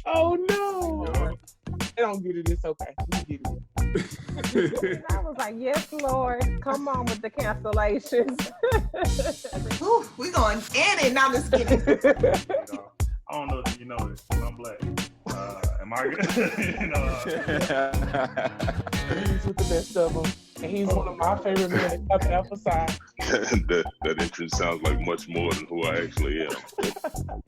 Oh no! I don't get it. It's okay. We get And I was like, yes, Lord, come on with the cancellations. Ooh, we going in it. Now just kidding. it. I don't know if you know this, but I'm black. Am I good? He's with the best of them, and he's one of my favorite men to emphasize. that entrance sounds like much more than who I actually am.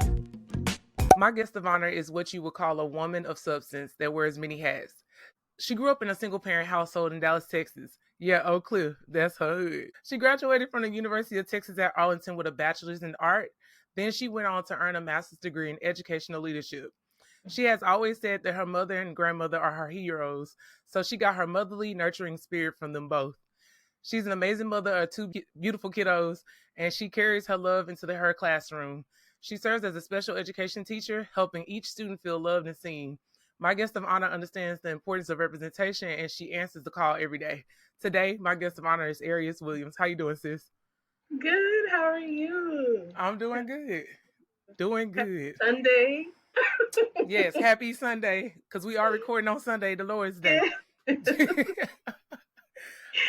My guest of honor is what you would call a woman of substance that wears many hats. She grew up in a single-parent household in Dallas, Texas. Yeah, OakCliff, that's her hood. She graduated from the University of Texas at Arlington with a bachelor's in art. Then she went on to earn a master's degree in educational leadership. She has always said that her mother and grandmother are her heroes, so she got her motherly, nurturing spirit from them both. She's an amazing mother of two beautiful kiddos, and she carries her love into her classroom. She serves as a special education teacher, helping each student feel loved and seen. My guest of honor understands the importance of representation, and she answers the call every day. Today, my guest of honor is Arais Williams. How you doing, sis? Good. How are you? I'm doing good. Doing good. Sunday. Yes, happy Sunday, because we are recording on Sunday, the Lord's Day.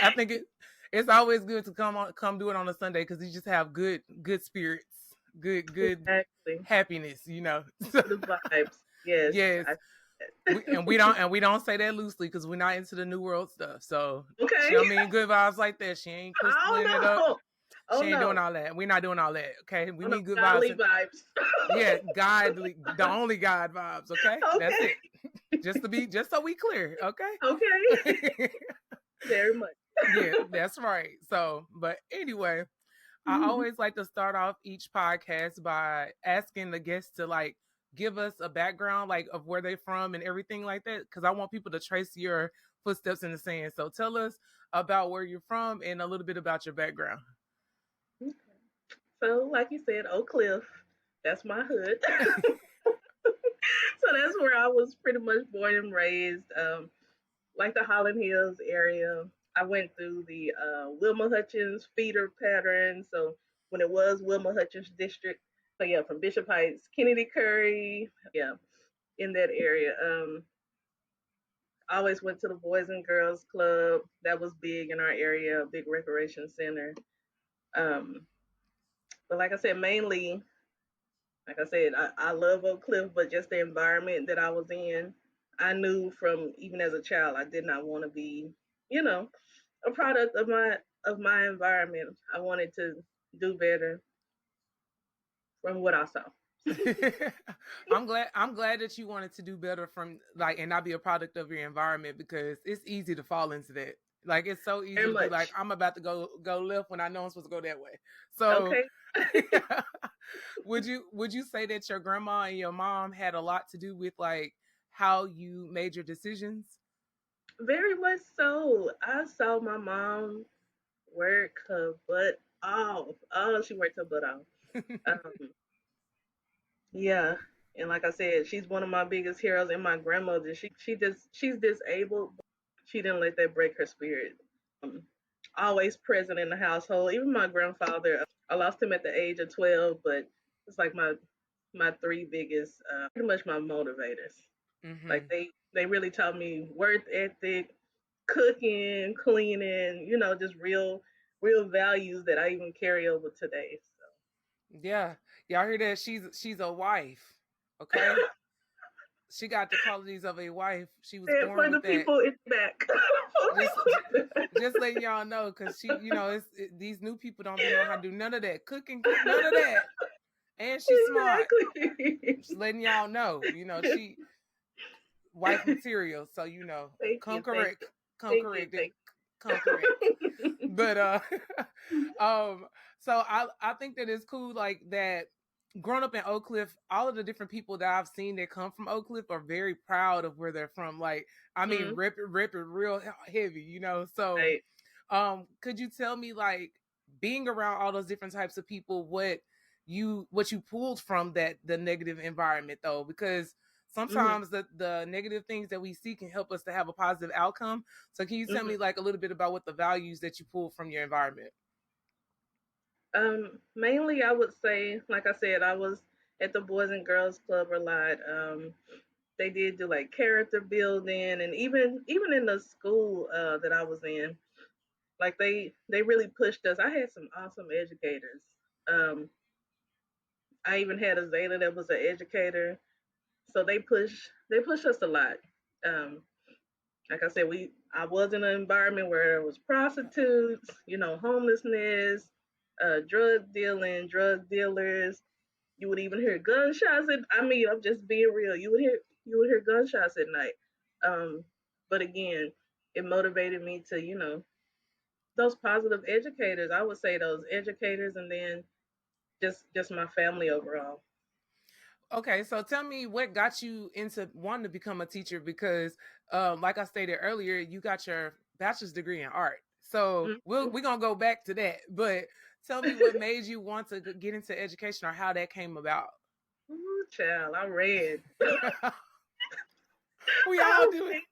I think it's always good to come do it on a Sunday because you just have good spirits, good Exactly. happiness, you know. The vibes. Yes. Yes. We don't say that loosely because we're not into the new world stuff. So Okay. she don't mean good vibes like that. She ain't crystalling it up. Oh, She ain't no. doing all that. We're not doing all that. Okay. We need good godly vibes. Yeah, godly, the only God vibes. Okay. That's Okay. it. Just so we clear. Okay. Okay. Very much. Yeah, that's right. So, but anyway, I always like to start off each podcast by asking the guests to like give us a background like of where they're from and everything like that, because I want people to trace your footsteps in the sand. So tell us about where you're from and a little bit about your background. So, like you said, OakCliff, that's my hood. So that's where I was pretty much born and raised. Like the Holland Hills area. I went through the Wilma Hutchins feeder pattern. So when it was Wilma Hutchins District, so yeah, from Bishop Heights, Kennedy Curry, yeah, in that area. I always went to the Boys and Girls Club. That was big in our area, a big recreation center. Um, but like I said, mainly, like I said, I love Oak Cliff, but just the environment that I was in, I knew from even as a child, I did not want to be, you know, a product of my environment. I wanted to do better from what I saw. I'm glad that you wanted to do better from like and not be a product of your environment, because it's easy to fall into that. Like it's so easy to be like, I'm about to go left when I know I'm supposed to go that way. So Okay. would you say that your grandma and your mom had a lot to do with like how you made your decisions? Very much so. I saw my mom work her butt off. Oh, she worked her butt off. Um, yeah. And like I said, she's one of my biggest heroes and my grandmother. She's disabled. She didn't let that break her spirit. Um, Always present in the household. Even my grandfather, I lost him at the age of 12, but it's like my three biggest, pretty much my motivators. Mm-hmm. Like they really taught me work ethic, cooking, cleaning, just real values that I even carry over today. Yeah. Y'all hear that? She's a wife. Okay. She got the qualities of a wife. She was born for with the that. people in the back. Just letting y'all know, because she, these new people don't know how to do none of that. Cooking, none of that. And she's smart. Just letting y'all know, she wife material. So, come correct. But so I think that it's cool like that. Growing up in OakCliff, all of the different people that I've seen that come from OakCliff are very proud of where they're from. Like, I mean, rip it real heavy, So, right. Could you tell me, like, being around all those different types of people, what you pulled from the negative environment, though? Because sometimes the negative things that we see can help us to have a positive outcome. So, can you tell me, like, a little bit about what the values that you pulled from your environment? Mainly, I would say, like I said, I was at the Boys and Girls Club a lot. They did do like character building, and even in the school that I was in, like they really pushed us. I had some awesome educators. Um, I even had a Zayla that was an educator, so they pushed us a lot. Um, like I said, I was in an environment where there was prostitutes, homelessness, drug dealing, drug dealers. You would even hear gunshots. I mean, I'm just being real. You would hear gunshots at night. Um, but again, it motivated me to, those positive educators. I would say those educators, and then just my family overall. Okay, so tell me what got you into wanting to become a teacher because, like I stated earlier, you got your bachelor's degree in art. So we're gonna go back to that, but tell me what made you want to get into education or how that came about. Ooh, child, I read. We all do it.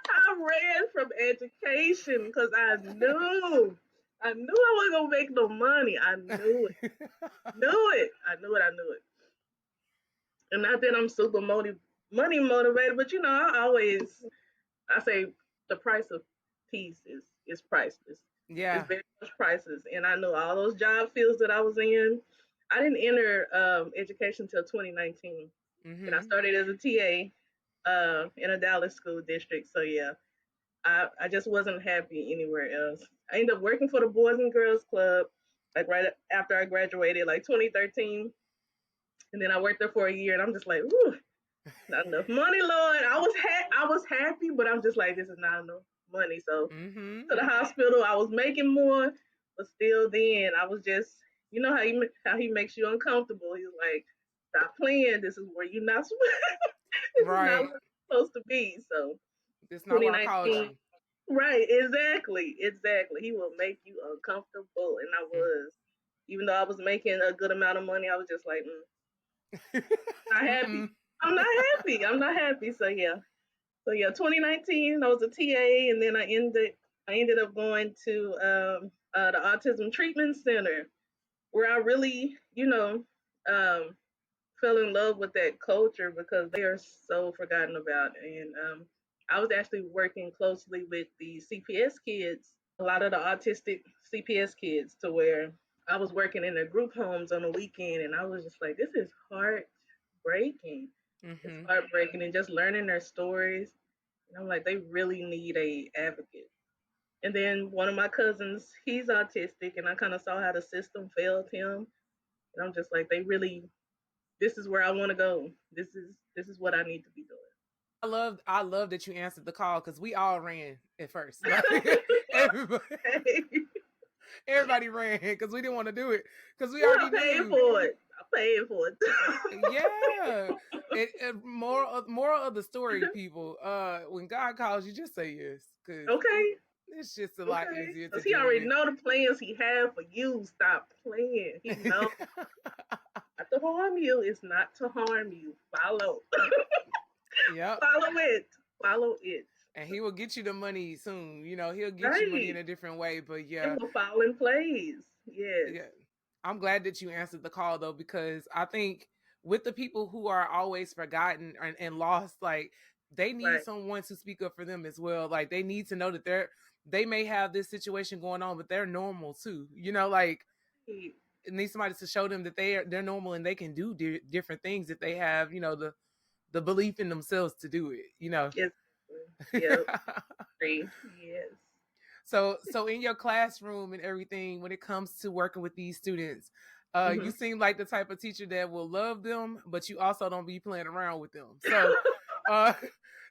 I ran from education because I knew I wasn't gonna make no money. I knew it. Knew it. I knew it. I knew it. And not that I'm super money motivated, but I say the price of peace is priceless. Yeah. It's very much priceless. And I know all those job fields that I was in. I didn't enter education until 2019, and I started as a TA in a Dallas school district. So yeah, I just wasn't happy anywhere else. I ended up working for the Boys and Girls Club, like right after I graduated, like 2013. And then I worked there for a year, and I'm just like, ooh, not enough money, Lord. I was happy, but I'm just like, this is not enough money. So to the hospital, I was making more, but still, then I was just, how he makes you uncomfortable. He was like, stop playing. This is where you're not. This is not where it's supposed to be. So it's not where I called you. Right, exactly. He will make you uncomfortable, and I was. Even though I was making a good amount of money, I was just like, not happy. I'm not happy. So yeah. 2019, I was a TA, and then I ended up going to the Autism Treatment Center, where I really, fell in love with that culture because they are so forgotten about. And I was actually working closely with the CPS kids, a lot of the autistic CPS kids, to where I was working in their group homes on the weekend, and I was just like, this is heartbreaking. It's heartbreaking, and just learning their stories. And I'm like, they really need a advocate. And then one of my cousins, he's autistic, and I kind of saw how the system failed him. And I'm just like, this is where I want to go. This is what I need to be doing. I love that you answered the call because we all ran at first. Like, everybody ran because we didn't want to do it because we already paid for it. I paid for it. Yeah. Moral of the story, people. When God calls you, just say yes. Okay. It's just a lot easier. Because he already know the plans he had for you. Stop playing. He knows. Not to harm you. It's not to harm you. Follow. Yep. Follow it. And he will get you the money soon. He'll get you money in a different way. But yeah. It will fall in place. Yes. Yeah. I'm glad that you answered the call though, because I think with the people who are always forgotten and lost, like they need someone to speak up for them as well. Like they need to know that they may have this situation going on, but they're normal too. Like it needs somebody to show them that they're normal and they can do different things if they have, the belief in themselves to do it. Yes. Yes. So in your classroom and everything, when it comes to working with these students, you seem like the type of teacher that will love them, but you also don't be playing around with them. So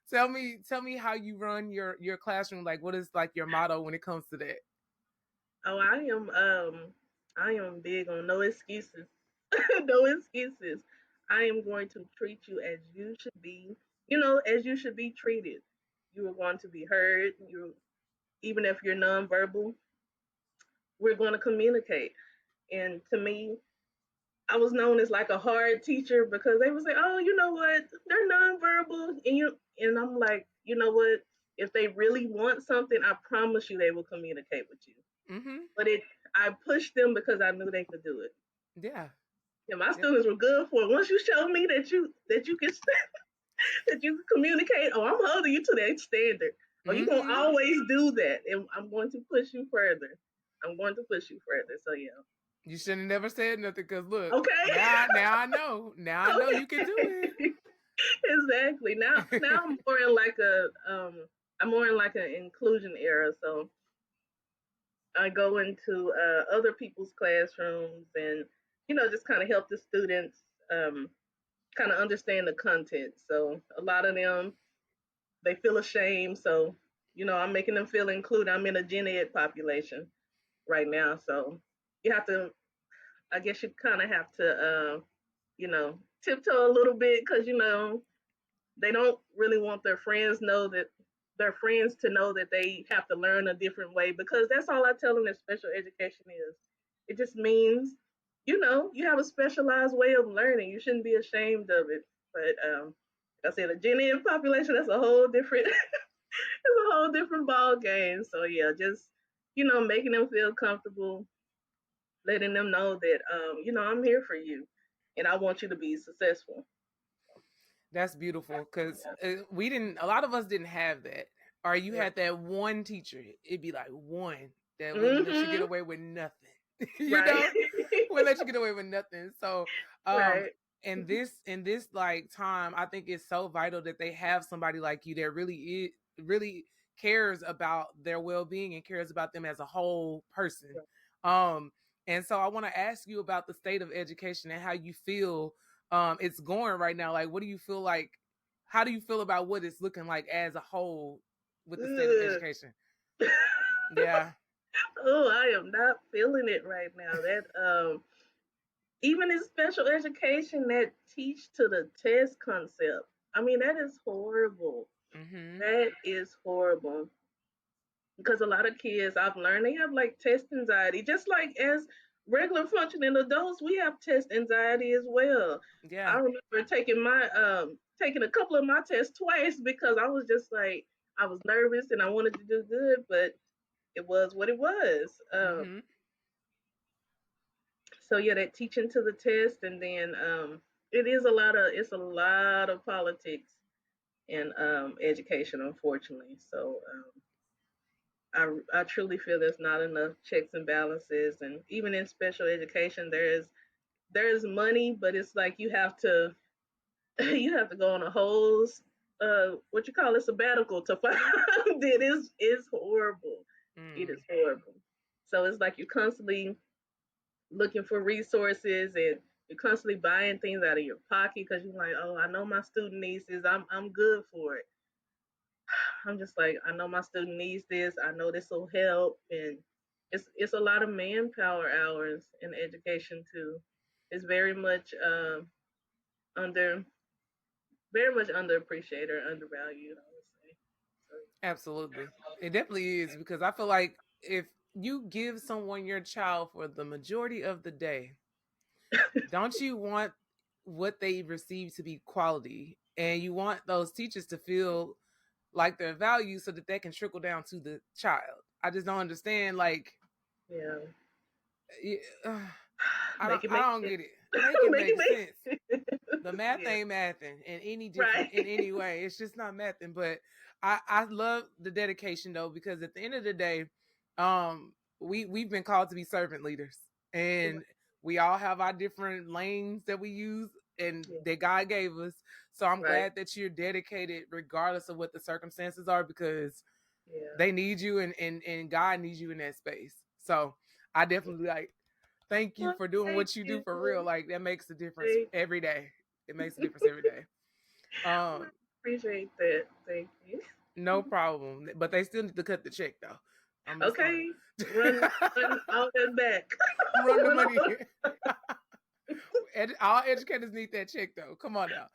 tell me how you run your classroom. Like, what is like your motto when it comes to that? Oh, I am big on no excuses. No excuses. I am going to treat you as you should be, as you should be treated. You are going to be heard. Even if you're nonverbal, we're going to communicate. And to me, I was known as like a hard teacher because they would say, "Oh, you know what? They're nonverbal," and I'm like, you know what? If they really want something, I promise you, they will communicate with you. But I pushed them because I knew they could do it. Yeah. Yeah, my students were good for it. Once you show me that you can that you can communicate, oh, I'm holding you to that standard. Oh, you're gonna always do that, and I'm going to push you further. I'm going to push you further. So yeah. You shouldn't have never said nothing because look, okay. now I know. Now I know you can do it. Exactly. Now I'm more in like I'm more in like an inclusion era. So I go into other people's classrooms and just kind of help the students kind of understand the content. So a lot of them they feel ashamed. So I'm making them feel included. I'm in a gen ed population right now, so you have to. I guess you kind of have to tiptoe a little bit because they don't really want their friends to know that they have to learn a different way, because that's all I tell them that special education is. It just means, you have a specialized way of learning. You shouldn't be ashamed of it. But like I said, a Gen Ed population, that's a whole different it's a whole different ball game. So yeah, just making them feel comfortable, letting them know that I'm here for you and I want you to be successful. That's beautiful, because a lot of us didn't have that. Or you had that one teacher, it'd be like one that wouldn't let you get away with nothing. Wouldn't let you get away with nothing. So in this like time, I think it's so vital that they have somebody like you that really cares about their well-being and cares about them as a whole person. And so I want to ask you about the state of education and how you feel it's going right now. Like, what do you feel like? How do you feel about what it's looking like as a whole with the state of education? Yeah. Oh, I am not feeling it right now. That even in special education, that teach to the test concept. I mean, that is horrible. That is horrible. Because a lot of kids I've learned, they have like test anxiety, just like as regular functioning adults, we have test anxiety as well. Yeah. I remember taking a couple of my tests twice because I was just like, I was nervous and I wanted to do good, but it was what it was. So yeah, that teaching to the test, and then it's a lot of politics in education, unfortunately. So I truly feel there's not enough checks and balances, and even in special education, there is money, but it's like you have to go on a whole what you call it, sabbatical to find it is horrible. It is horrible. So it's like you're constantly looking for resources and you're constantly buying things out of your pocket because you're like, oh, I know my student needs this. I'm good for it. I'm just like, I know my student needs this. I know this will help, and it's a lot of manpower hours in education too. It's very much underappreciated or undervalued, I would say. So. Absolutely, it definitely is, because I feel like if you give someone your child for the majority of the day, don't you want what they receive to be quality, and you want those teachers to feel like their value so that they can trickle down to the child. I just don't understand, like, I don't get it. Make it make sense. The math ain't mathing in any different in any way. It's just not mathing. But I love the dedication though, because at the end of the day, we've been called to be servant leaders, and we all have our different lanes that we use and that God gave us. So I'm glad that you're dedicated regardless of what the circumstances are, because they need you and God needs you in that space. So I definitely thank you for doing what you do for real. Like, that makes a difference every day. It makes a difference every day. Appreciate that. Thank you. No problem. But they still need to cut the check though. Okay. Run all that back. Run the money. All educators need that check though. Come on now.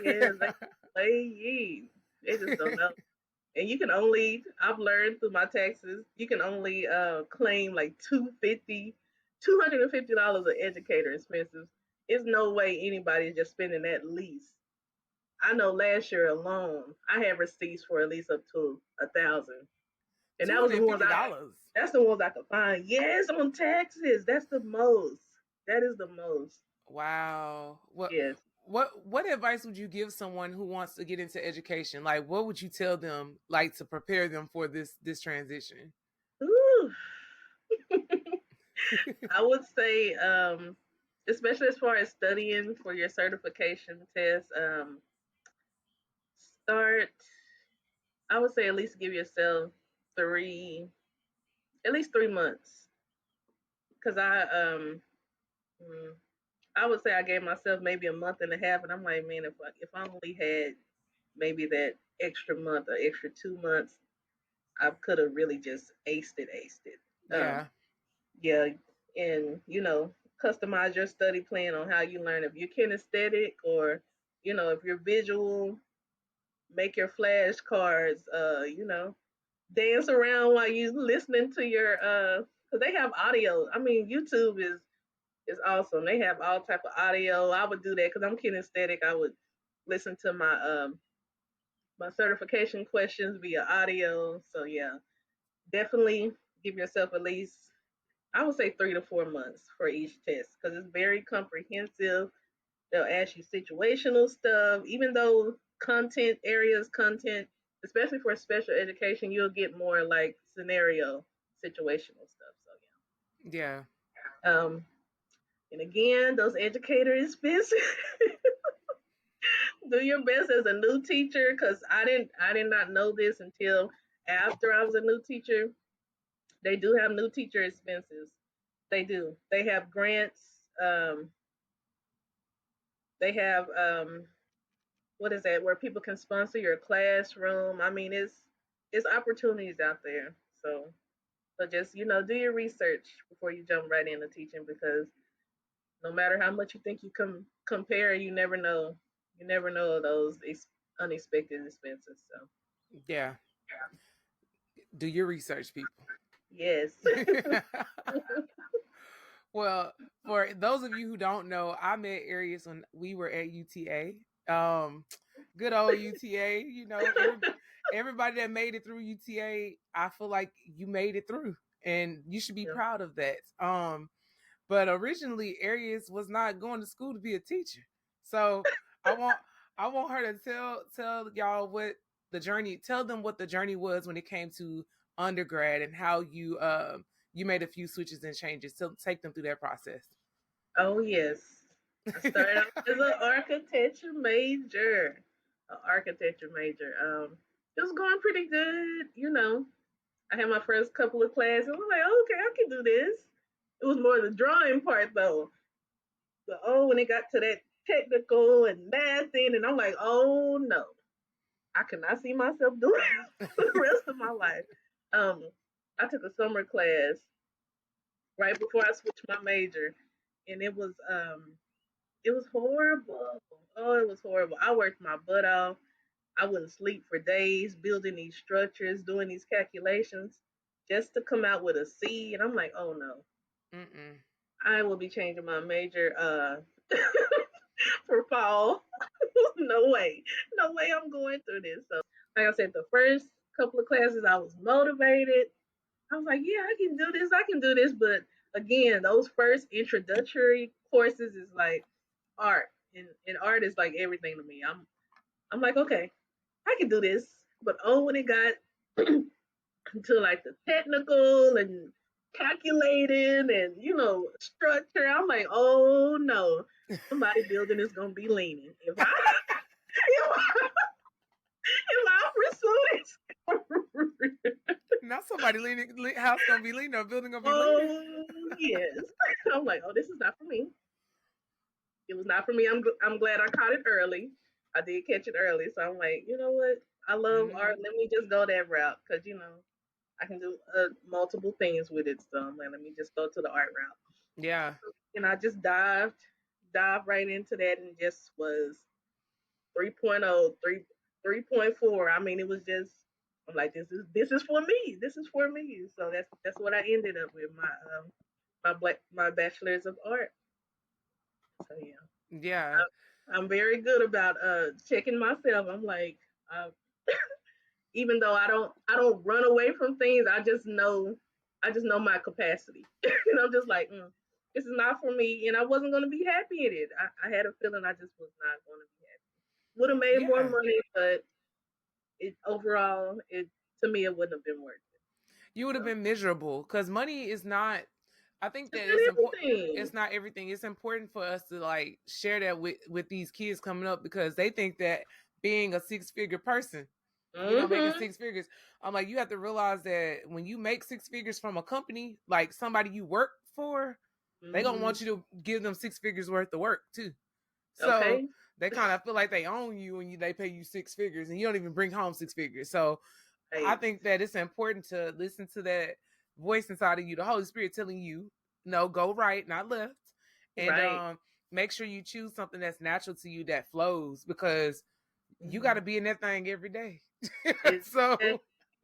Yeah, they just don't know. And you can only, I've learned through my taxes, you can only claim like $250 of educator expenses. There's no way anybody's just spending that least. I know last year alone, I had receipts for at least up to $1,000, and that was the ones that's the ones I could find. Yes, on taxes, that's the most. That is the most. Wow. Yes. What advice would you give someone who wants to get into education? Like, what would you tell them, like, to prepare them for this transition? Ooh. I would say, especially as far as studying for your certification test, start. I would say at least give yourself three, at least 3 months, because mm, I would say I gave myself maybe a month and a half, and I'm like, man, if I only had maybe that extra month or extra 2 months, I could have really just aced it. Yeah. Yeah, and customize your study plan on how you learn. If you're kinesthetic, or if you're visual, make your flashcards. Dance around while you listening to your because they have audio. I mean, YouTube is awesome. They have all type of audio. I would do that because I'm kinesthetic. I would listen to my certification questions via audio. So yeah, definitely give yourself at least, I would say, 3 to 4 months for each test because it's very comprehensive. They'll ask you situational stuff, even though content, especially for special education, you'll get more like scenario situational stuff. So Yeah. yeah. And again, those educator expenses. Do your best as a new teacher, because I did not know this until after I was a new teacher. They do have new teacher expenses. They do. They have grants. They have what is that? Where people can sponsor your classroom. I mean, it's opportunities out there. So just do your research before you jump right into teaching, because no matter how much you think you can compare, you never know. You never know those unexpected expenses. So Yeah. Do your research, people. yes. Well, for those of you who don't know, I met Aries when we were at UTA. Good old UTA. Everybody that made it through UTA, I feel like you made it through, and you should be Yeah. proud of that. But originally, Aries was not going to school to be a teacher, so I want her to tell y'all tell them what the journey was when it came to undergrad, and how you made a few switches and changes. So take them through that process. Oh yes. I started off as an architecture major. It was going pretty good. I had my first couple of classes. I was like, oh, okay, I can do this. It was more the drawing part though. But when it got to that technical and math thing, and I'm like, oh no, I cannot see myself doing it for the rest of my life. I took a summer class right before I switched my major, and it was horrible. Oh, it was horrible. I worked my butt off. I wouldn't sleep for days building these structures, doing these calculations, just to come out with a C. And I'm like, oh no, Mm-mm. I will be changing my major for fall. No way. No way I'm going through this. So, like I said, the first couple of classes, I was motivated. I was like, yeah, I can do this. I can do this. But again, those first introductory courses is like art. And art is like everything to me. I'm like, okay, I can do this. But when it got to like the technical and calculating and structure, I'm like, oh no, somebody building is gonna be leaning. If I pursue this, Now somebody house gonna be leaning, or building gonna be leaning. oh yes, I'm like, oh, this is not for me. It was not for me. I'm glad I caught it early. I did catch it early, so I'm like, you know what? I love art. Let me just go that route, because I can do multiple things with it. So I'm like, let me just go to the art route. Yeah. And I just dived right into that, and just was 3.0, 3.4. I mean, it was just, I'm like, this is for me. This is for me. So that's what I ended up with, my bachelor's of art. So yeah. Yeah. I'm very good about checking myself. I'm like, even though I don't run away from things, I just know my capacity. And I'm just like, This is not for me, and I wasn't going to be happy in it. I had a feeling I just was not going to be happy. Would have made more Yeah. money, but overall, to me, it wouldn't have been worth it. You would have been miserable because money is not. I think that It's it's not important. everything. It's not everything. It's important for us to like share that with these kids coming up because they think that being a 6-figure person, making 6 figures. I'm like, you have to realize that when you make 6 figures from a company, like somebody you work for, they gonna want you to give them 6 figures worth of work too. So they kind of feel like they own you when they pay you 6 figures and you don't even bring home 6 figures. So I think that it's important to listen to that voice inside of you, the Holy Spirit telling you, no, go right, not left. And make sure you choose something that's natural to you that flows because you got to be in that thing every day. So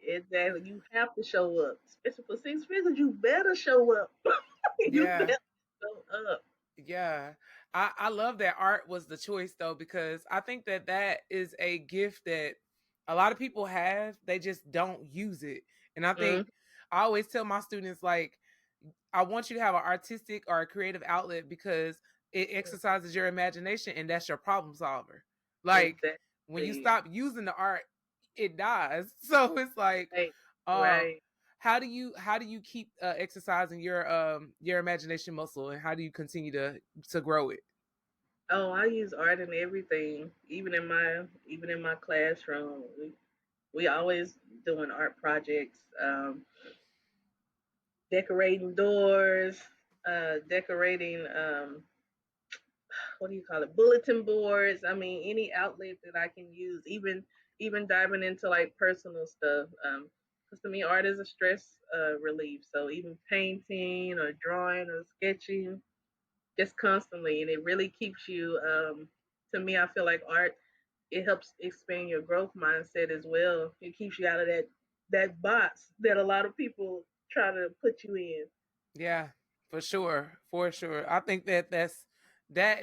exactly, you have to show up, especially for 6 figures. You better show up. You better show up. Yeah, I love that art was the choice though because I think that is a gift that a lot of people have. They just don't use it, and I think I always tell my students like, I want you to have an artistic or a creative outlet because it exercises your imagination and that's your problem solver. Like when you stop using the art, it dies. So it's like, how do you keep exercising your imagination muscle and how do you continue to grow it? Oh, I use art in everything, even in my classroom. We always doing art projects. Decorating doors, decorating what do you call it, bulletin boards. I mean, any outlet that I can use, even diving into like personal stuff. Because to me, art is a stress relief. So even painting or drawing or sketching, just constantly, and it really keeps you. To me, I feel like art, it helps expand your growth mindset as well. It keeps you out of that box that a lot of people try to put you in. Yeah, for sure. I think that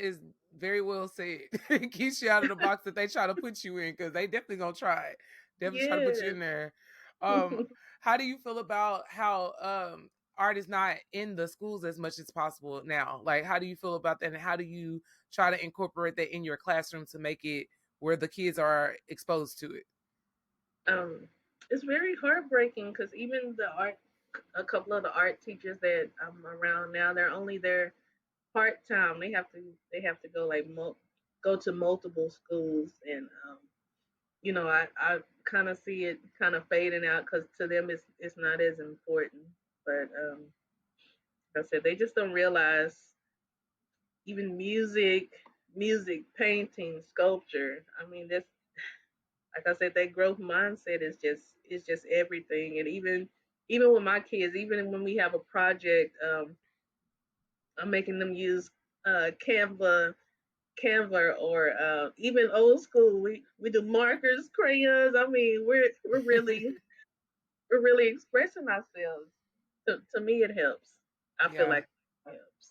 is very well said. It keeps you out of the box that they try to put you in because they definitely gonna try it. Definitely try to put you in there. How do you feel about how art is not in the schools as much as possible now? Like, how do you feel about that, and how do you try to incorporate that in your classroom to make it where the kids are exposed to it? It's very heartbreaking because even a couple of the art teachers that I'm around now, they're only there part time. They have to go like go to multiple schools, and I kind of see it kind of fading out because to them it's not as important. But like I said, they just don't realize even music, painting, sculpture. I mean, that's like I said, that growth mindset is just everything. And even with my kids, even when we have a project, I'm making them use Canva, or even old school. We do markers, crayons. I mean, we're really expressing ourselves. To me, it helps. I feel like it helps.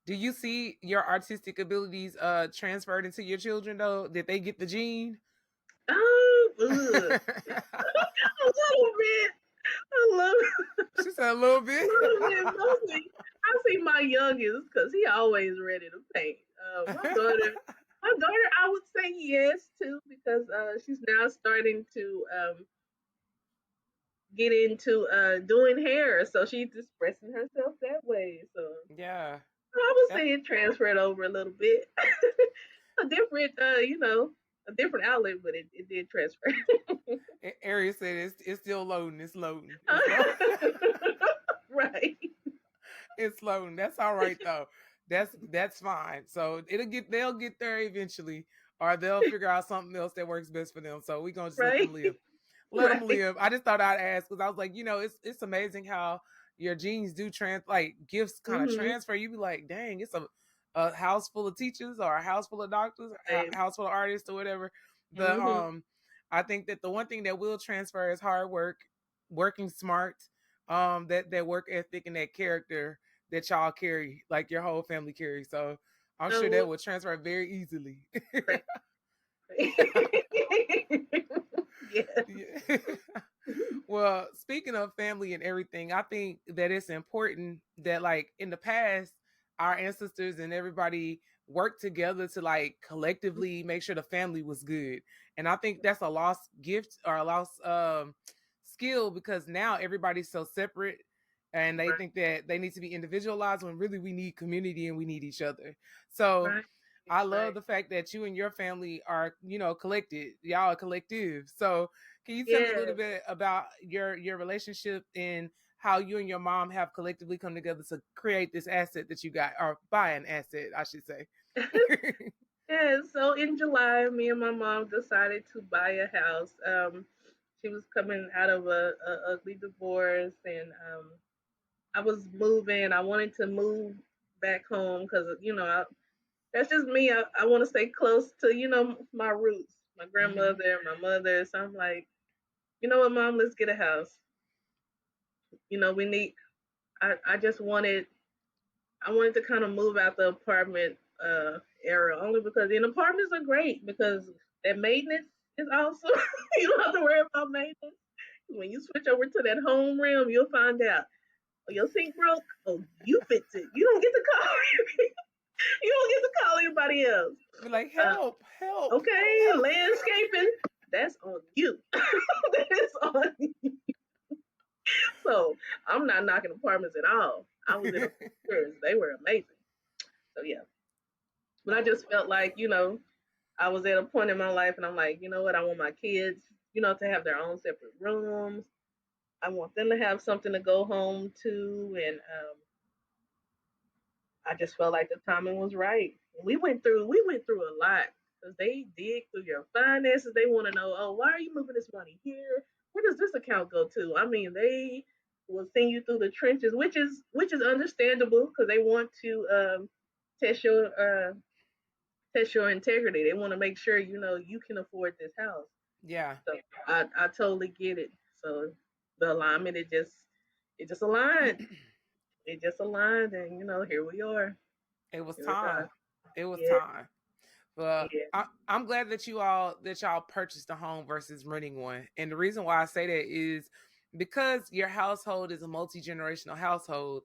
Do you see your artistic abilities transferred into your children though? Did they get the gene? A little bit. I love it. She said a little bit. Mostly, I see my youngest because he always ready to paint. My daughter, I would say yes too because she's now starting to get into doing hair, so she's expressing herself that way. So yeah, I would say it transferred over a little bit. A different, a different outlet, but it did transfer. Aries said it's still loading. It's loading. Right. It's loading. That's all right though. That's fine. So they'll get there eventually, or they'll figure out something else that works best for them. So we're gonna just let them live. Let them live. I just thought I'd ask because I was like, it's amazing how your genes do gifts kind of transfer. You be like, dang, it's a house full of teachers or a house full of doctors, a house full of artists or whatever. But I think that the one thing that will transfer is hard work, working smart, that work ethic and that character that y'all carry, like your whole family carries. So I'm sure that will transfer very easily. Yeah. Well, speaking of family and everything, I think that it's important that like in the past, our ancestors and everybody worked together to like collectively make sure the family was good. And I think that's a lost gift or a lost skill, because now everybody's so separate and they think that they need to be individualized when really we need community and we need each other. So I love the fact that you and your family are, collected. Y'all are collective. So can you tell me a little bit about your relationship and how you and your mom have collectively come together to create this asset that you got, or buy an asset, I should say? Yeah, so in July, me and my mom decided to buy a house. She was coming out of a ugly divorce, and I was moving. I wanted to move back home because, that's just me. I want to stay close to, my roots, my grandmother, my mother. So I'm like, you know what, Mom, let's get a house. We need, I just I wanted to kind of move out the apartment era, only because apartments are great because that maintenance is awesome. You don't have to worry about maintenance. When you switch over to that home realm, you'll find out, oh, your sink broke. Oh, you fix it. You don't get to call. You don't get to call anybody else. Be like, help. Okay, landscaping, that's on you. That is on you. So I'm not knocking apartments at all. I was in apartments. They were amazing. So yeah. But I just felt like, I was at a point in my life and I'm like, you know what, I want my kids, to have their own separate rooms. I want them to have something to go home to, and I just felt like the timing was right. We went through a lot because they dig through your finances. They want to know, oh, why are you moving this money here? Where does this account go to? I mean, they will send you through the trenches, which is understandable because they want to test your integrity. They want to make sure you can afford this house. Yeah. So I totally get it. So the alignment, it just aligned. It just aligned, and here we are. It was Here we time. are. It was Yeah. time. But Yeah. I'm glad that y'all purchased a home versus renting one. And the reason why I say that is because your household is a multi-generational household.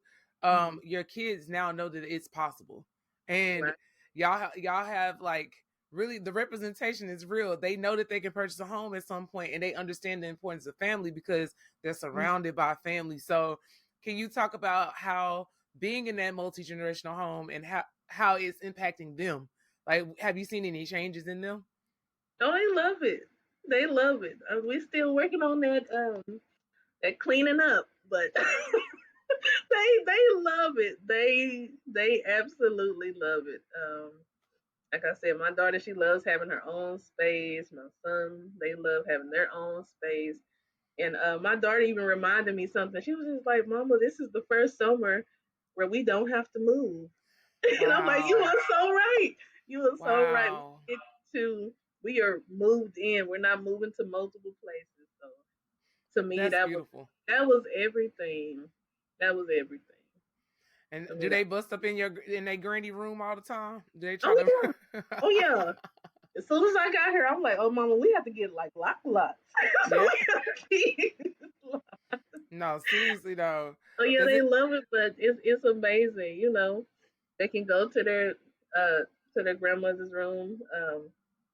Your kids now know that it's possible, and Right. y'all have like really the representation is real. They know that they can purchase a home at some point, and they understand the importance of family because they're surrounded by family. So can you talk about how being in that multi-generational home and how it's impacting them? Like, have you seen any changes in them? Oh, they love it. They love it. We're still working on that cleaning up, but they love it. They absolutely love it. Like I said, my daughter, she loves having her own space. My son, they love having their own space. And my daughter even reminded me something. She was just like, "Mama, this is the first summer where we don't have to move." And I'm like, "You Wow. are so right. You are so right. Wow. We are moved in. We're not moving to multiple places." So to me, That's that beautiful. was everything. That was everything. And I do mean, they bust up in their granny room all the time? Do they try oh to? yeah, oh yeah. As soon as I got here, I'm like, "Oh, Mama, we have to get like lots." So Yeah. we have to get lots. No, seriously though. Oh yeah, Does they it? love it, but it's amazing. They can go to their grandmother's room,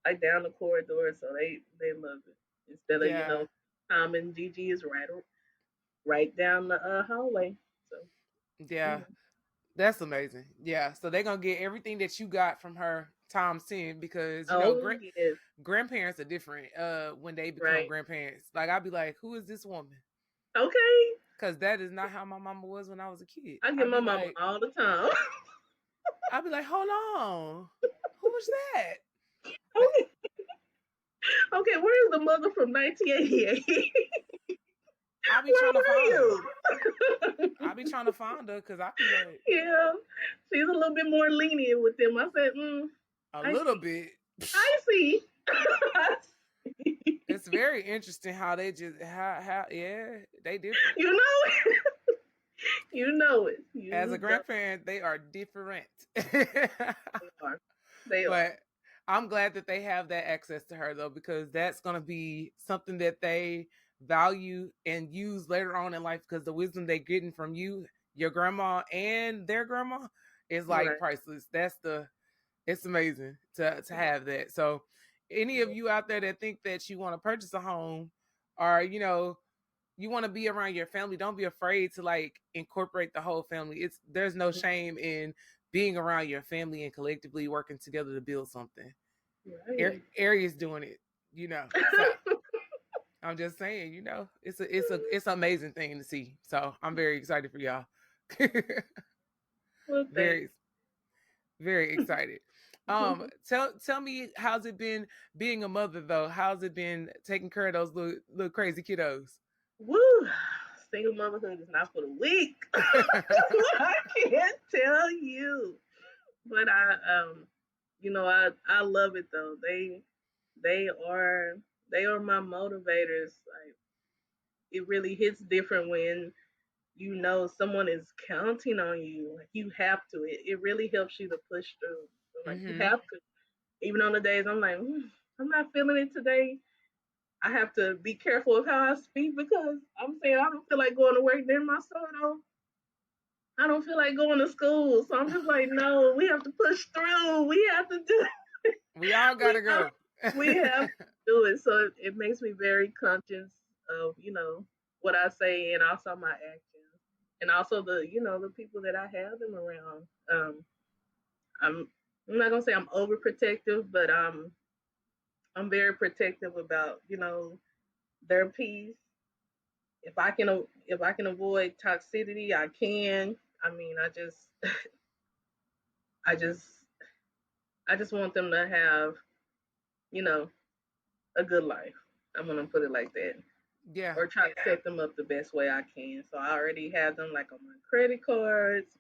like down the corridor, so they love it. Instead of Yeah. Tom and Gigi is right down the hallway. So Yeah. yeah. That's amazing. Yeah. So they're gonna get everything that you got from her times 10 because Oh yes, grandparents are different when they become right. grandparents. Like I'd be like, who is this woman? Okay, Because that is not how my mama was when I was a kid. I get my mama all the time. I'd be like, hold on. Who was that? Okay, okay, where is the mother from 1988? I be Where trying to were find her. you? I be trying to find her because I be like, Yeah, she's a little bit more lenient with them. I said, a I little see. bit. I see. It's very interesting how they just how they different. You know it. You know it. As You a know grandparent, they are different. they are. They are. But I'm glad that they have that access to her though, because that's gonna be something that they value and use later on in life because the wisdom they're getting from you, your grandma, and their grandma is like Right. priceless. It's amazing to have that. So any of you out there that think that you want to purchase a home, or you want to be around your family, don't be afraid to like incorporate the whole family. There's no shame in being around your family and collectively working together to build something. Right. Aries doing it, So I'm just saying, it's an amazing thing to see. So I'm very excited for y'all. Well, Very, thanks. very excited. Tell me, how's it been being a mother though? How's it been taking care of those little crazy kiddos? Woo! Single motherhood is not for the weak. I can't tell you. But I love it though. They are my motivators. Like, it really hits different when someone is counting on you. Like, you have to. It really helps you to push through. Like, you have to. Even on the days I'm like, I'm not feeling it today. I have to be careful of how I speak, because I'm saying I don't feel like going to work. Then my son, I don't feel like going to school. So I'm just like, no, we have to push through. We have to do it. We all gotta go. We have to do it. So it makes me very conscious of, what I say, and also my actions, and also the people that I have them around. I'm not gonna say I'm overprotective, but I'm very protective about, their peace. If I can avoid toxicity, I can. I mean, I just want them to have, a good life. I'm gonna put it like that. Yeah. Or try to set them up the best way I can. So I already have them like on my credit cards,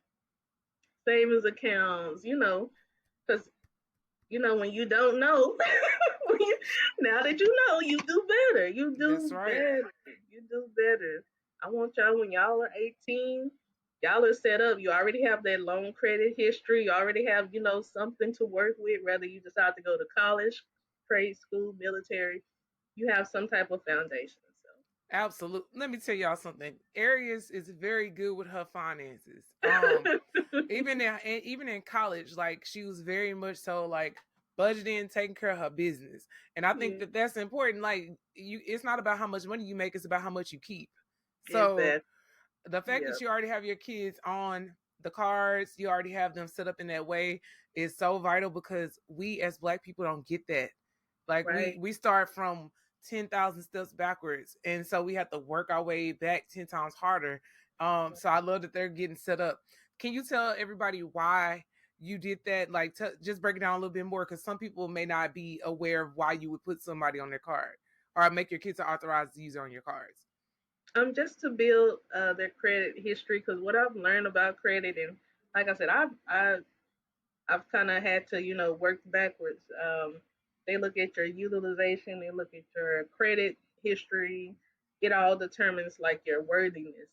savings accounts, because when you don't know, now that you know, you do better. You do That's right. better. You do better. I want y'all, when y'all are 18, y'all are set up. You already have that loan credit history. You already have, something to work with, whether you decide to go to college, trade school, military. You have some type of foundation. So Absolutely. Let me tell y'all something. Aries is very good with her finances. Even in college, like, she was very much so like budgeting, taking care of her business. And I think that that's important. Like, it's not about how much money you make, it's about how much you keep. So exactly. the fact that you already have your kids on the cards, you already have them set up in that way, is so vital, because we as Black people don't get that. Like, Right. we start from 10,000 steps backwards, and so we have to work our way back 10 times harder. So I love that they're getting set up. Can you tell everybody why you did that? Like, just break it down a little bit more, because some people may not be aware of why you would put somebody on their card, or make your kids an authorized user on your cards. Just to build their credit history, because what I've learned about credit, and like I said, I've kind of had to work backwards. They look at your utilization, they look at your credit history. It all determines like your worthiness.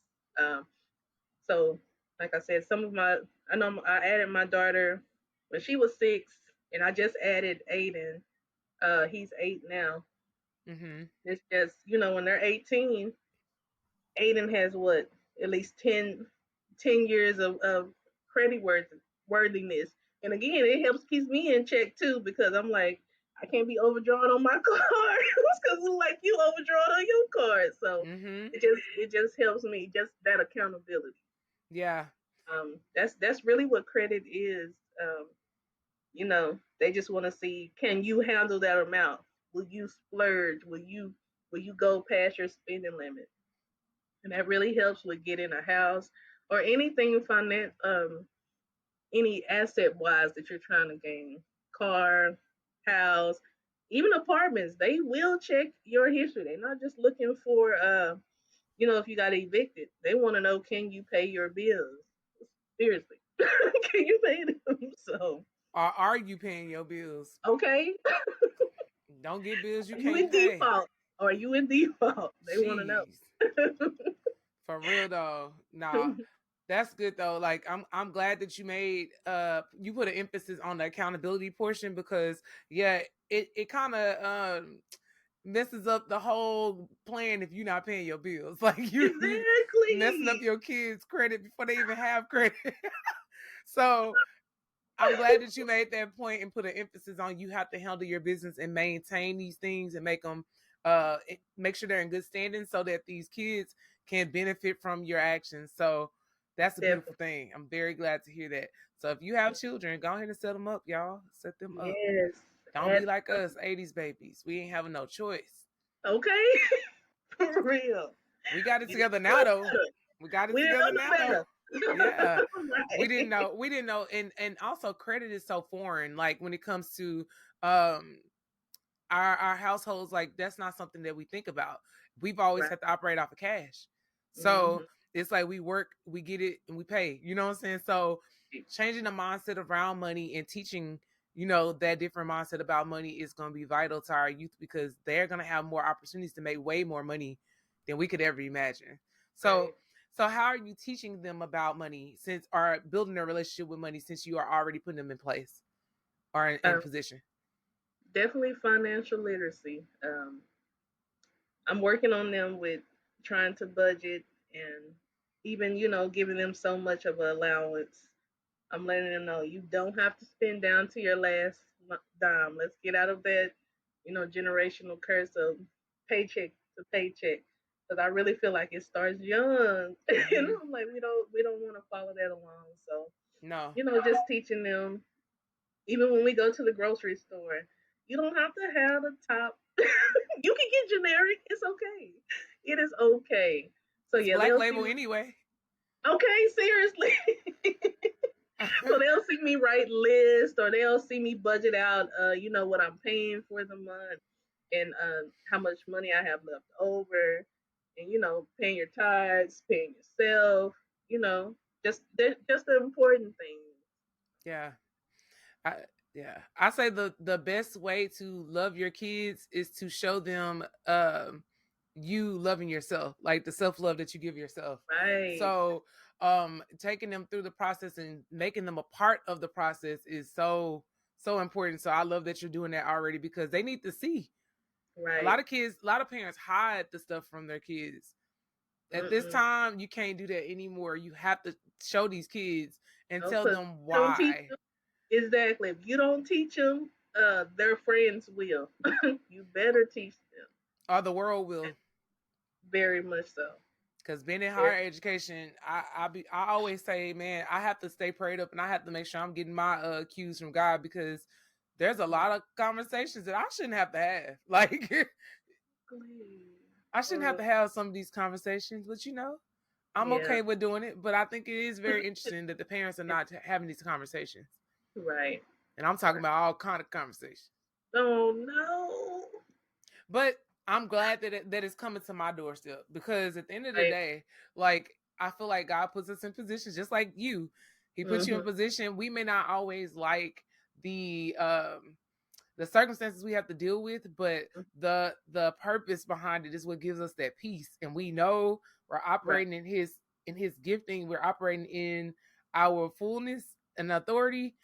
So like I said, I know I added my daughter when she was 6, and I just added Aiden. He's 8 now. It's just when they're 18. Aiden has at least 10 years of credit worthiness. And again, it helps keeps me in check too, because I'm like, I can't be overdrawn on my card because like you overdrawn on your card. So it just helps me, just that accountability. Yeah. That's really what credit is. They just want to see, can you handle that amount? Will you splurge? Will you go past your spending limit? And that really helps with getting a house or anything any asset wise that you're trying to gain. Car, house, even apartments. They will check your history. They're not just looking for if you got evicted. They want to know, can you pay your bills? Seriously. Can you pay them? So are you paying your bills? Okay. Don't get bills you Are can't you in pay. default? Are you in default? They want to know. For real though. Nah. That's good though. Like, I'm glad that you made you put an emphasis on the accountability portion, because it kind of messes up the whole plan if you're not paying your bills. Like, you exactly messing up your kids' credit before they even have credit. So I'm glad that you made that point and put an emphasis on you have to handle your business and maintain these things and make them make sure they're in good standing so that these kids can benefit from your actions. So that's a beautiful thing. I'm very glad to hear that. So if you have children, go ahead and set them up, y'all. Set them up. Yes. Don't be like us, 80s babies. We ain't having no choice. Okay. For real. We got it together now, though. We got it together now, though. Yeah. Right. We didn't know. And also credit is so foreign. Like when it comes to our households, like that's not something that we think about. We've always had to operate off of cash. So it's like we work, we get it, and we pay. You know what I'm saying? So changing the mindset around money and teaching, that different mindset about money is going to be vital to our youth because they're going to have more opportunities to make way more money than we could ever imagine. So how are you teaching them about money or building a relationship with money since you are already putting them in place or in position? Definitely financial literacy. I'm working on them with trying to budget and even, giving them so much of an allowance. I'm letting them know you don't have to spend down to your last dime. Let's get out of that, generational curse of paycheck to paycheck. Because I really feel like it starts young. I'm like, we don't want to follow that along. So no, just teaching them, even when we go to the grocery store, you don't have to have the top. You can get generic. It's okay. It is okay. So it's Black Label anyway. Okay, seriously. So they'll see me write lists or they'll see me budget out, what I'm paying for the month and how much money I have left over and, paying your tithes, paying yourself, just the important things. Yeah. I say the best way to love your kids is to show them you loving yourself, like the self-love that you give yourself. Right. So taking them through the process and making them a part of the process is so important. So I love that you're doing that already because they need to see. Right. A lot of parents hide the stuff from their kids. At this time, you can't do that anymore. You have to show these kids and tell them why. Exactly. If you don't teach them, their friends will. You better teach them. Or the world will. Very much so. Because being in higher education, I always say, man, I have to stay prayed up and I have to make sure I'm getting my cues from God because there's a lot of conversations that I shouldn't have to have. Like, I shouldn't have to have some of these conversations, but I'm okay with doing it. But I think it is very interesting that the parents are not having these conversations. Right. And I'm talking about all kind of conversations. Oh, no. But I'm glad that it's coming to my doorstep because at the end of the day, like, I feel like God puts us in positions just like you. He puts you in position. We may not always like the circumstances we have to deal with, but the purpose behind it is what gives us that peace. And we know we're operating in his gifting. We're operating in our fullness and authority.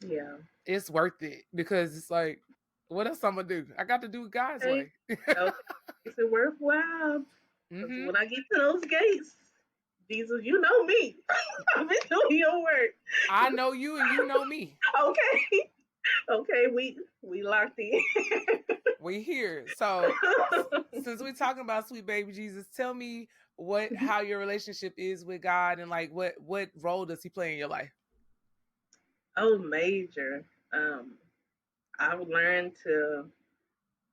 Yeah. It's worth it because it's like, what else I'm gonna do? I got to do it God's way. Okay. It's worthwhile. When I get to those gates, Jesus, you know me. I've been doing your work. I know you and you know me. Okay, we locked in. We here. So since we're talking about sweet baby Jesus, tell me how your relationship is with God and like what role does he play in your life? Oh, major. I've learned to,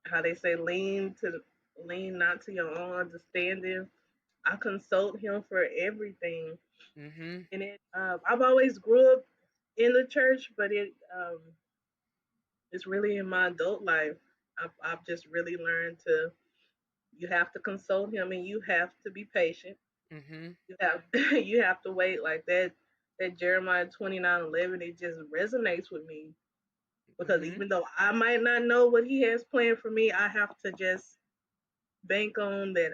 how they say, lean not to your own understanding. I consult him for everything. And I've always grew up in the church, but it's really in my adult life. I've just really learned you have to consult him and you have to be patient. You have to wait. Like that Jeremiah 29:11, it just resonates with me. Because even though I might not know what he has planned for me, I have to just bank on that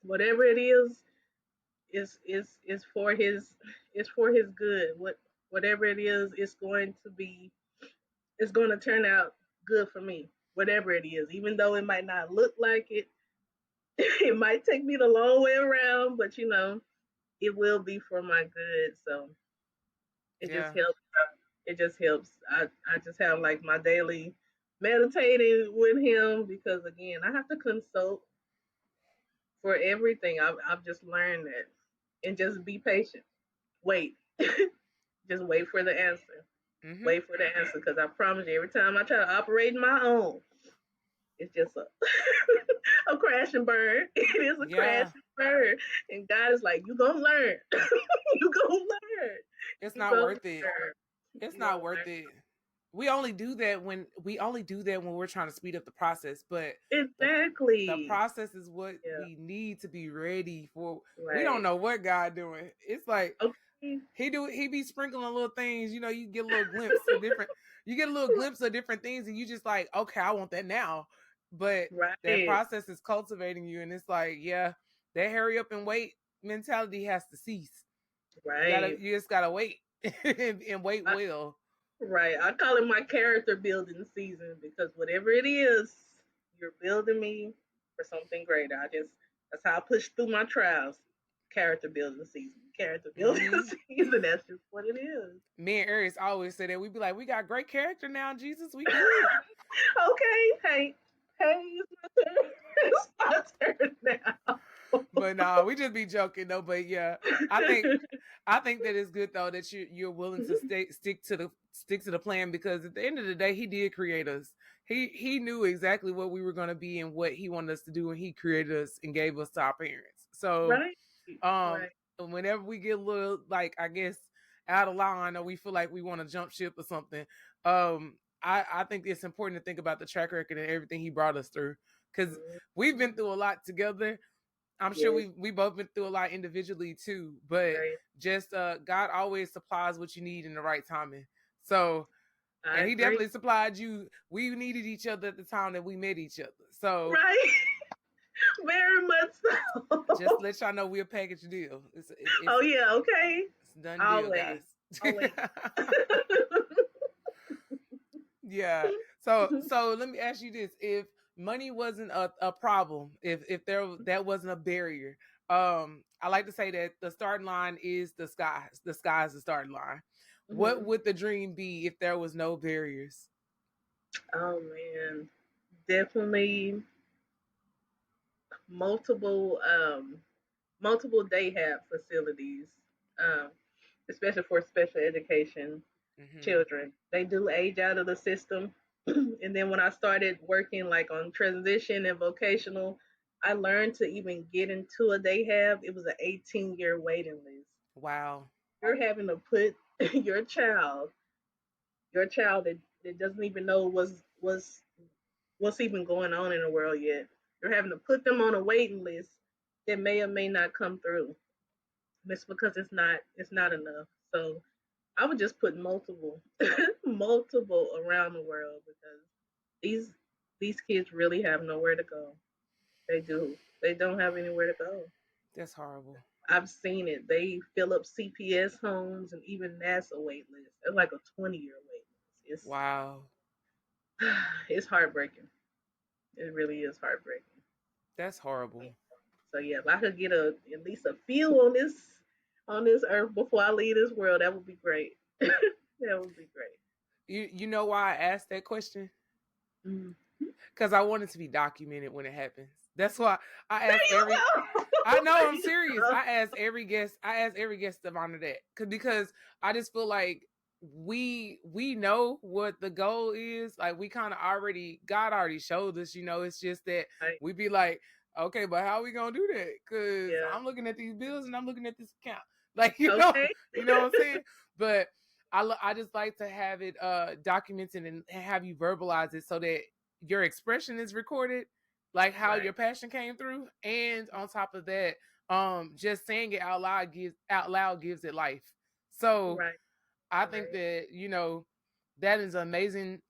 whatever it is for his good. Whatever it is, it's going to turn out good for me. Whatever it is, even though it might not look like it, it might take me the long way around, but it will be for my good. So It Yeah. just helps. It just helps. I just have like my daily meditating with him because again, I have to consult for everything. I've just learned that, and just be patient. Wait, just wait for the answer. Mm-hmm. Wait for the answer because I promise you, every time I try to operate my own, it's just a a crash and burn. It is a crash Yeah. and burn, and God is like, "You gonna learn. You gonna learn. It's You not gonna worth it. learn. It's You not gonna worth learn." it. We only do that when we're trying to speed up the process, but the Exactly. process is what Yeah. we need to be ready for. We don't Right. know what God doing. It's like Okay. he be sprinkling little things, you know, you get a little glimpse of different things and you just like, okay, I want that now. But that Right. process is cultivating you and it's like, yeah, that hurry up and wait mentality has to cease. Right. You just gotta wait and wait I, well. right. I call it my character building season because whatever it is, you're building me for something greater. That's how I push through my trials. Character building season. Character building Mhm. season. That's just what it is. Me and Aries always say that. We be like, we got great character now, Jesus. We good. Okay. Hey, it's my turn. It's my turn now. But no, we just be joking though. But yeah, I think that it's good though that you're willing to stick to the plan because at the end of the day, he did create us. He knew exactly what we were gonna be and what he wanted us to do, and he created us and gave us to our parents. So Right. um, Right. whenever we get a little like I guess out of line or we feel like we want to jump ship or something, I think it's important to think about the track record and everything he brought us through because we've been through a lot together. I'm sure Yes. we both been through a lot individually too, but Right. just God always supplies what you need in the right timing. So, I and he agree. definitely supplied you. We needed each other at the time that we met each other. So, Right. Very much so. just let y'all know we're a package deal. Oh yeah. Okay. It's a done deal, Always. guys. Always. Yeah. So let me ask you this: if money wasn't a problem, if that wasn't a barrier, I like to say that the starting line is the sky. The sky is the starting line. What Mhm. would the dream be if there was no barriers? Oh man. Definitely multiple multiple day hab facilities. Um, especially for special education Mm-hmm. children. They do age out of the system. And then when I started working like on transition and vocational, I learned to even get into a day hab. It was an 18-year waiting list. Wow. You're having to put your child, that doesn't even know what's even going on in the world yet. You're having to put them on a waiting list that may or may not come through. And it's because it's not enough. So I would just put multiple, multiple around the world because these these kids really have nowhere to go. They do. They don't have anywhere to go. That's horrible. I've seen it. They fill up CPS homes and even NASA wait lists. It's like a 20-year wait list. Wow. It's heartbreaking. It really is heartbreaking. That's horrible. So yeah, if I could get at least a few on this earth before I leave this world, that would be great. That would be great. You know why I asked that question? Mm. Because I want it to be documented when it happens. That's why I asked There you every. go. I know There I'm you serious. go. I ask every guest of honor that because I just feel like we know what the goal is. Like we kind of God already showed us. You know, it's just that Right. we be like, okay, but how are we gonna do that? Because Yeah. I'm looking at these bills and I'm looking at this account. Like you Okay. know what I'm saying. But I just like to have it documented and have you verbalize it so that your expression is recorded, like how Right. your passion came through, and on top of that, just saying it out loud gives it life. So Right. I think that that is amazing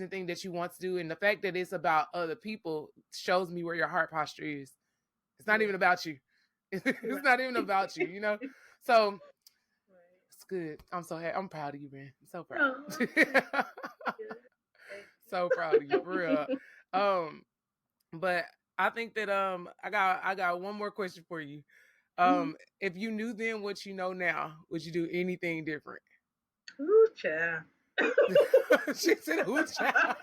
thing that you want to do, and the fact that it's about other people shows me where your heart posture is. It's not even about you. It's not even about you. So it's good. I'm so happy. I'm proud of you, man. I'm so proud. Oh, So proud of you, for real. But I think that I got one more question for you. If you knew then what you know now, would you do anything different? Ooh, child. She said, "Who child?"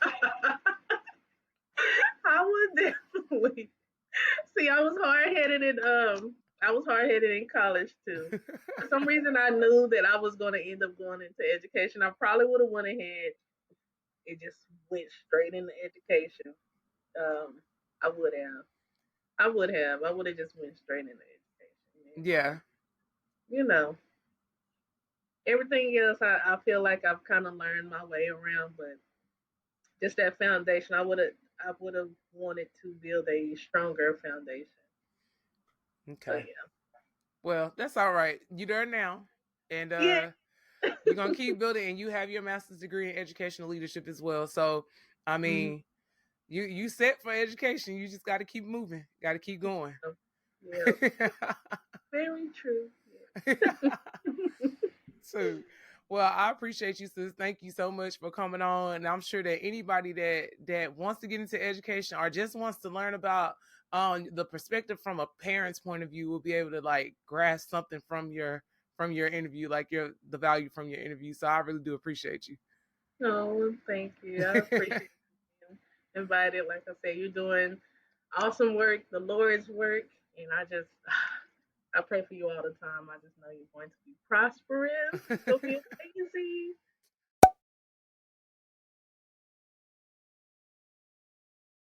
I would definitely see. I was hard headed in college too. For some reason, I knew that I was going to end up going into education. I probably would have went ahead. It just went straight into education. Um, I would have. I would have. I would have just went straight into education. Yeah. You know, everything else, I feel like I've kind of learned my way around, but just that foundation, I would have wanted to build a stronger foundation. So Okay. Well, that's all right. You there now, and yeah, you're gonna keep building, and you have your master's degree in educational leadership as well. So, I mean, you set for education. You just got to keep moving. Got to keep going. yeah, very true. Yeah. So, well, I appreciate you, sis. Thank you so much for coming on. And I'm sure that anybody that wants to get into education or just wants to learn about the perspective from a parent's point of view will be able to like grasp something from your interview, like the value from your interview. So I really do appreciate you. Oh, thank you. I appreciate you being invited. Like I said, you're doing awesome work, the Lord's work, and I pray for you all the time. I just know you're going to be prosperous. You'll be amazing.